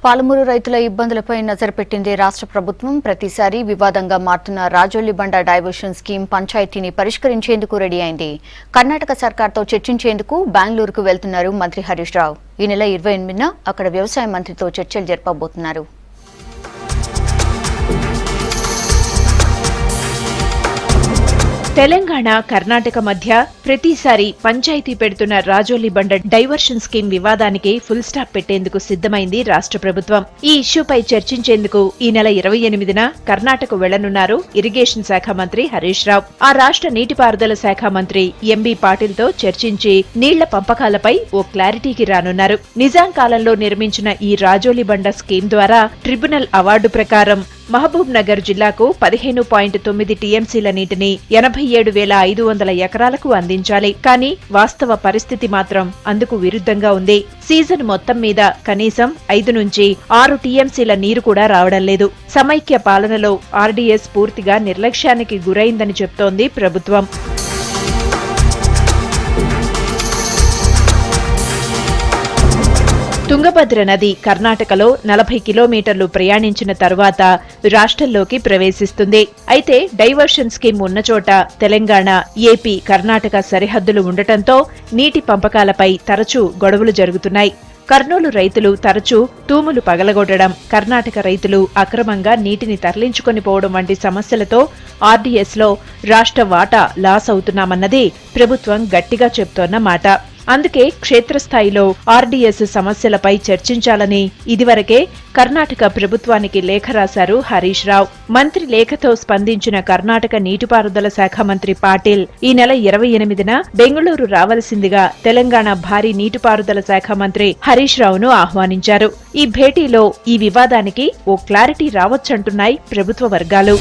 పాలమూరు రైతుల ఇబ్బందులపై నజరు పెట్టింది రాష్ట్ర ప్రభుత్వం. ప్రతిసారి వివాదంగా మారుతున్న రాజోలిబండ డైవర్షన్ స్కీమ్ పంచాయతీని పరిష్కరించేందుకు రెడీ అయింది. కర్ణాటక సర్కార్తో చర్చించేందుకు బెంగళూరుకు వెళ్తున్నారు మంత్రి హరీష్ రావు. ఈ నెల 28న అక్కడ వ్యవసాయ మంత్రితో చర్చలు జరపబోతున్నారు. తెలంగాణ, కర్ణాటక మధ్య ప్రతిసారి పంచాయతీ పెడుతున్న రాజోలిబండ డైవర్షన్ స్కీమ్ వివాదానికి ఫుల్ స్టాప్ పెట్టేందుకు సిద్ధమైంది రాష్ట్ర ప్రభుత్వం. ఈ ఇష్యూపై చర్చించేందుకు ఈ నెల 28న కర్ణాటక వెళ్లనున్నారు ఇరిగేషన్ శాఖ మంత్రి హరీష్ రావు. ఆ రాష్ట్ర నీటిపారుదల శాఖ మంత్రి ఎంబీ పాటిల్ తో చర్చించి నీళ్ల పంపకాలపై ఓ క్లారిటీకి రానున్నారు. నిజాం కాలంలో నిర్మించిన ఈ రాజోలిబండ స్కీమ్ ద్వారా ట్రిబ్యునల్ అవార్డు ప్రకారం మహబూబ్ నగర్ జిల్లాకు 15.9 టీఎంసీల నీటిని 87,500 ఎకరాలకు అందించాలి. కానీ వాస్తవ పరిస్థితి మాత్రం అందుకు విరుద్ధంగా ఉంది. సీజన్ మొత్తం మీద కనీసం 5 నుంచి 6 టీఎంసీల నీరు కూడా రావడం లేదు. సమైక్య పాలనలో ఆర్డీఎస్ పూర్తిగా నిర్లక్ష్యానికి గురైందని చెప్తోంది ప్రభుత్వం. తుంగభద్ర నది కర్ణాటకలో 40 కిలోమీటర్లు ప్రయాణించిన తరువాత రాష్ట్రంలోకి ప్రవేశిస్తుంది. అయితే డైవర్షన్ స్కీమ్ ఉన్న చోట తెలంగాణ, ఏపీ, కర్ణాటక సరిహద్దులు ఉండటంతో నీటి పంపకాలపై తరచూ గొడవలు జరుగుతున్నాయి. కర్నూలు రైతులు తరచూ తూములు పగలగొట్టడం, కర్ణాటక రైతులు అక్రమంగా నీటిని తరలించుకొని పోవడం వంటి సమస్యలతో ఆర్డీఎస్లో రాష్ట్ర వాటా లాస్ అవుతున్నామన్నది ప్రభుత్వం గట్టిగా చెప్తోన్న మాట. అందుకే క్షేత్రస్థాయిలో ఆర్డీఎస్ సమస్యలపై చర్చించాలని ఇదివరకే కర్ణాటక ప్రభుత్వానికి లేఖ రాశారు హరీష్ రావు. మంత్రి లేఖతో స్పందించిన కర్ణాటక నీటిపారుదల శాఖ మంత్రి పాటిల్ ఈ నెల 28న బెంగళూరు రావలసిందిగా తెలంగాణ భారీ నీటిపారుదల శాఖ మంత్రి హరీష్ రావును ఆహ్వానించారు. ఈ భేటీలో ఈ వివాదానికి ఓ క్లారిటీ రావచ్చంటున్నాయి ప్రభుత్వ వర్గాలు.